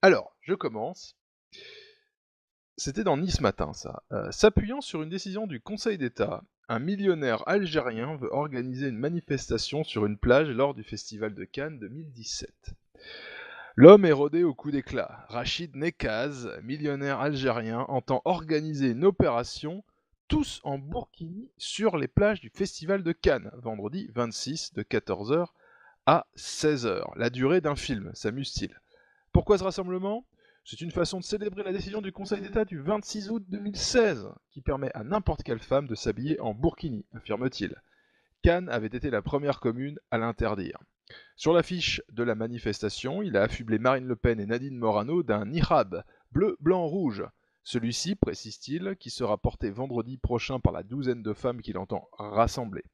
Alors, je commence. C'était dans Nice Matin, ça. S'appuyant sur une décision du Conseil d'État, un millionnaire algérien veut organiser une manifestation sur une plage lors du Festival de Cannes 2017. L'homme est rodé au coup d'éclat. Rachid Nekaz, millionnaire algérien, entend organiser une opération tous en burkini sur les plages du Festival de Cannes, vendredi 26 de 14h à 16h. La durée d'un film, s'amuse-t-il. Pourquoi ce rassemblement? C'est une façon de célébrer la décision du Conseil d'État du 26 août 2016, qui permet à n'importe quelle femme de s'habiller en burkini, affirme-t-il. Cannes avait été la première commune à l'interdire. Sur l'affiche de la manifestation, il a affublé Marine Le Pen et Nadine Morano d'un niqab bleu, blanc, rouge. Celui-ci, précise-t-il, qui sera porté vendredi prochain par la douzaine de femmes qu'il entend rassembler.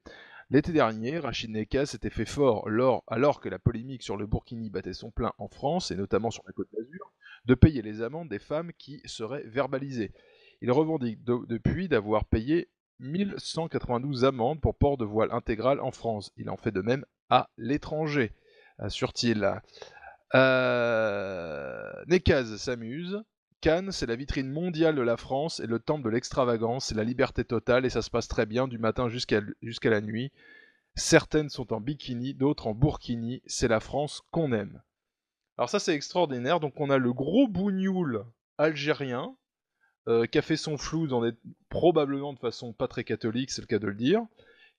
L'été dernier, Rachid Nekaz s'était fait fort alors que la polémique sur le burkini battait son plein en France, et notamment sur la Côte d'Azur, de payer les amendes des femmes qui seraient verbalisées. Il revendique depuis d'avoir payé 1192 amendes pour port de voile intégral en France. Il en fait de même à l'étranger, assure-t-il. Nekaz s'amuse. Cannes, c'est la vitrine mondiale de la France et le temple de l'extravagance, c'est la liberté totale et ça se passe très bien du matin jusqu'à la nuit. Certaines sont en bikini, d'autres en burkini, c'est la France qu'on aime. Alors ça c'est extraordinaire, donc on a le gros bougnoul algérien qui a fait son flou probablement de façon pas très catholique, c'est le cas de le dire,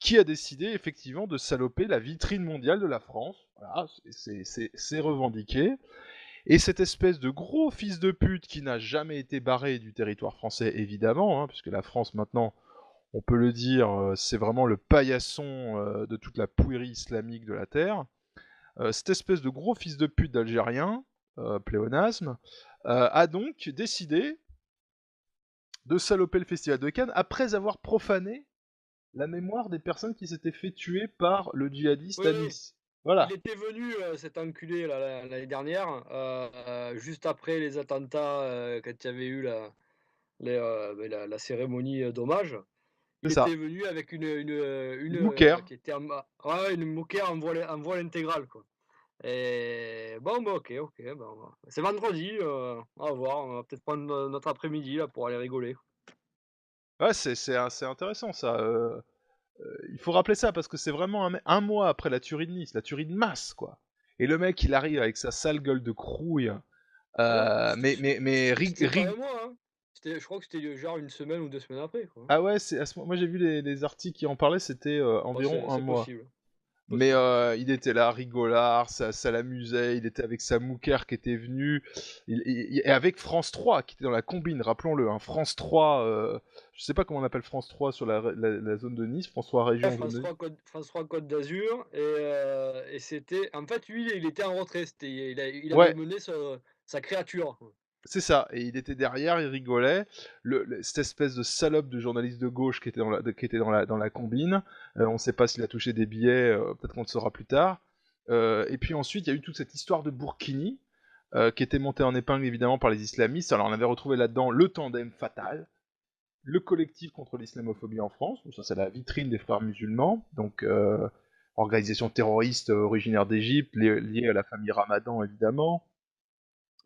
qui a décidé effectivement de saloper la vitrine mondiale de la France. Voilà, c'est revendiqué. Et cette espèce de gros fils de pute qui n'a jamais été barré du territoire français, évidemment, puisque la France maintenant, on peut le dire, c'est vraiment le paillasson de toute la pouillerie islamique de la terre. Cette espèce de gros fils de pute d'Algérien, pléonasme, a donc décidé de saloper le festival de Cannes après avoir profané la mémoire des personnes qui s'étaient fait tuer par le djihadiste Oui, à oui. Nice. Il Voilà, était venu, cet enculé là, l'année dernière, juste après les attentats, quand il y avait eu la cérémonie, d'hommage. c'est Il ça. était venu avec Une mouquère. qui était ouais, une moquette en voile intégral, quoi. Et bon, bah, OK, OK, ben, c'est vendredi, on va voir, on va peut-être prendre notre après-midi là pour aller rigoler. Ouais, c'est intéressant ça. Il faut rappeler ça parce que c'est vraiment un mois après la tuerie de Nice, la tuerie de masse, quoi. Et le mec, il arrive avec sa sale gueule de crouille. Ah non, Mais c'était pas un mois, hein. Je crois que c'était, genre une semaine ou 2 semaines après, quoi, hein. ah ouais, moi j'ai vu les articles qui en parlaient, c'était Ouais, environ un c'est mois. possible, Mais possible, possible. il était là, rigolard, ça l'amusait, il était avec sa mouquère qui était venue, et avec France 3 qui était dans la combine, rappelons-le, hein, France 3, je sais pas comment on appelle France 3 sur la zone de Nice, France 3 Ouais, région, zone de Nice. France 3 Côte d'Azur et c'était en fait, lui, il était en retrait, il avait Ouais, mené sa créature, quoi. c'est ça, et il était derrière, il rigolait. Cette espèce de salope de journaliste de gauche qui était dans la combine, on ne sait pas s'il a touché des billets, peut-être qu'on le saura plus tard. Et puis ensuite, il y a eu toute cette histoire de Burkini, qui était montée en épingle évidemment par les islamistes. Alors on avait retrouvé là-dedans le tandem fatal, le collectif contre l'islamophobie en France, donc ça c'est la vitrine des frères musulmans, donc organisation terroriste originaire d'Égypte, liée à la famille Ramadan évidemment,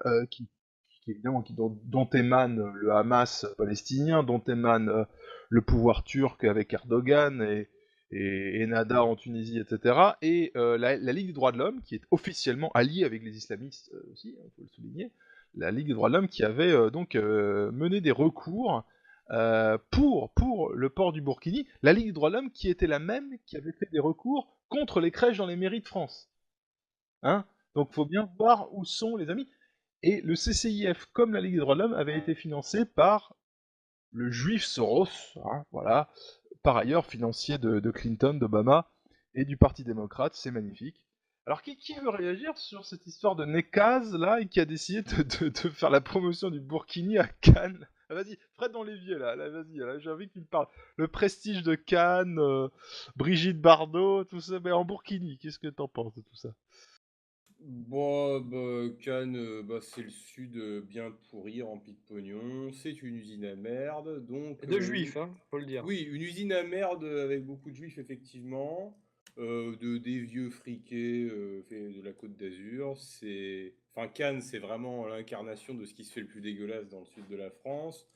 euh, qui évidemment dont émane le Hamas palestinien, dont émane le pouvoir turc avec Erdogan et Ennahda en Tunisie, etc. Et la Ligue des droits de l'homme, qui est officiellement alliée avec les islamistes aussi, il faut le souligner, la Ligue des droits de l'homme qui avait mené des recours pour le port du burkini, la Ligue des droits de l'homme qui était la même qui avait fait des recours contre les crèches dans les mairies de France. Hein, donc faut bien voir où sont les amis. Et le CCIF, comme la Ligue des droits de l'homme, avait été financé par le juif Soros, voilà, par ailleurs financier de Clinton, d'Obama et du Parti démocrate, c'est magnifique. Alors qui veut réagir sur cette histoire de Nekaz, là, et qui a décidé de faire la promotion du Burkini à Cannes? Ah, vas-y, Fred dans l'évier, là vas-y, là, j'ai envie qu'il parle. Le prestige de Cannes, Brigitte Bardot, tout ça, mais en Burkini, qu'est-ce que t'en penses de tout ça? Bon, bah, Cannes, bah, c'est le sud bien pourri, rempli de pognon. C'est une usine à merde. Et de juifs, hein, faut le dire. Oui, une usine à merde avec beaucoup de juifs, effectivement. des vieux friqués de la Côte d'Azur. Enfin, Cannes, c'est vraiment l'incarnation de ce qui se fait le plus dégueulasse dans le sud de la France.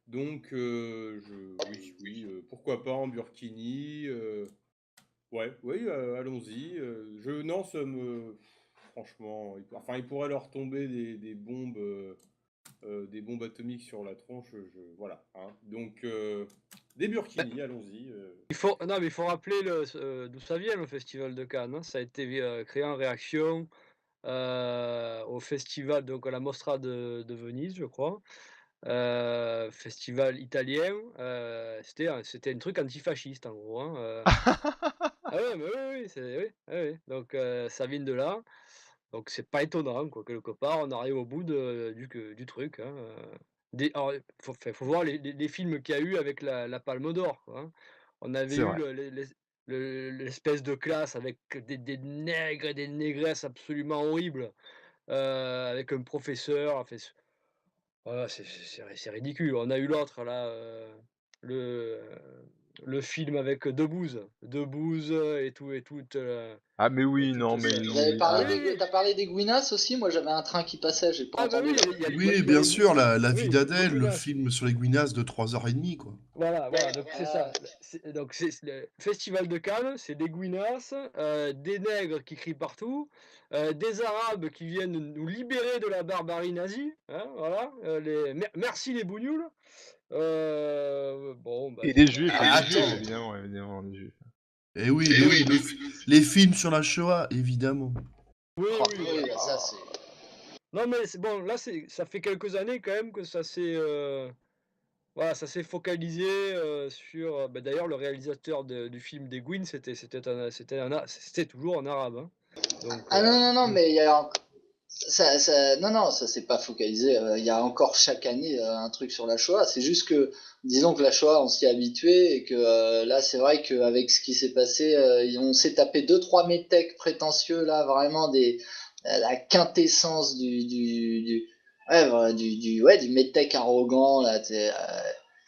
Donc, oui, pourquoi pas en burkini. Ouais, oui, allons-y. Non, ça me. Franchement, enfin, il pourrait leur tomber des bombes atomiques sur la tronche. Voilà. Hein. Donc, des Ben, burkinis, allons-y. non, mais il faut rappeler d'où ça vient le Festival de Cannes, hein. Ça a été créé en réaction au festival, donc à la Mostra de Venise, je crois. Festival italien. C'était un truc antifasciste, en gros. Hein, Ah ouais, mais oui, oui, oui, oui. Donc ça vient de là. Donc c'est pas étonnant, quoi, quelque part, on arrive au bout du truc, hein. Alors, faut voir les films qu'il y a eu avec la Palme d'Or, quoi, hein. On avait C'est eu vrai. l'espèce de classe avec des nègres et des négresses absolument horribles, avec un professeur, enfin, voilà, c'est ridicule. On a eu l'autre là, le le film avec Debbouze et tout et toute, Ah mais oui, non, toute mais sa Vous non, avez mais parlé ah, des, oui! t'as parlé des Gouinas aussi? Moi, j'avais un train qui passait, j'ai pas Ah bah entendu oui, là. Oui, bien sûr, la vie oui, d'Adèle, le Gouinas. film sur les Gouinas de 3h30, quoi. Voilà, Ouais, donc c'est voilà. ça. Donc c'est le festival de Cannes, c'est des Gouinas, des nègres qui crient partout, des Arabes qui viennent nous libérer de la barbarie nazie, hein, voilà, merci les bougnoules. Bon, bah, et c'est des ça. juifs, et Ah, des juifs, attends. évidemment, évidemment, des juifs. Eh oui, mais oui, les films sur la Shoah, évidemment. Oui, Oh, oui, oui, bah, ça c'est. non, mais c'est bon, là, ça fait quelques années quand même que voilà, ça s'est focalisé sur. Bah, d'ailleurs, le réalisateur du film des Gouines, c'était toujours un arabe, hein. Donc, Ah non, non, non, mais il y a. Non, non, ça s'est pas focalisé. Il y a encore chaque année un truc sur la Shoah. C'est juste que, disons que la Shoah, on s'y est habitué et que là, c'est vrai qu'avec ce qui s'est passé, on s'est tapé deux, trois métèques prétentieux là, vraiment la quintessence du métèque arrogant là,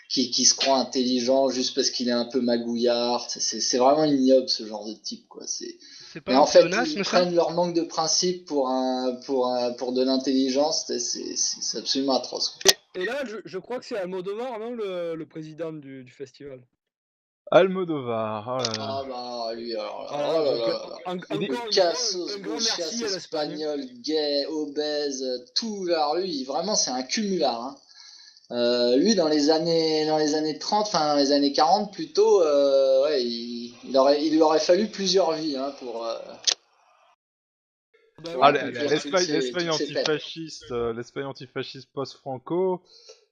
qui se croit intelligent juste parce qu'il est un peu magouillard. C'est vraiment ignoble ce genre de type quoi. C'est pas Mais un en fait, ils pléonasme, ça? prennent leur manque de principe pour de l'intelligence. C'est absolument atroce, quoi. et là, je crois que c'est Almodovar, non, le président du festival. Almodovar, oh là là. Ah bah lui, alors là, Voilà, oh là donc là là. Il est- encore une fois, Cassos, un grand gauchias, merci à l'Espagne. espagnol, gay, obèse, tout là, lui, vraiment c'est un cumulard. Hein. Lui, dans les années 30, enfin dans les années 40 plutôt, ouais, il lui aurait fallu plusieurs vies hein, pour Bah pour oui, Ah, oui, accomplir l'Espagne toutes ces peines. l'Espagne antifasciste post-Franco,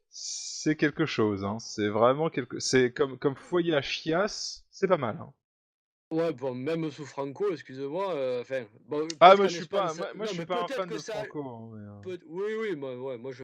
c'est quelque chose, hein. C'est vraiment c'est comme foyer à chiasse, c'est pas mal, hein. ouais, bon, même sous Franco, excusez-moi, enfin, bon, Ah, peut-être moi qu'en je suis Espagne, pas, moi je non, suis mais pas un peut-être fan que de ça, Franco, hein, mais, oui, oui, moi, ouais, moi je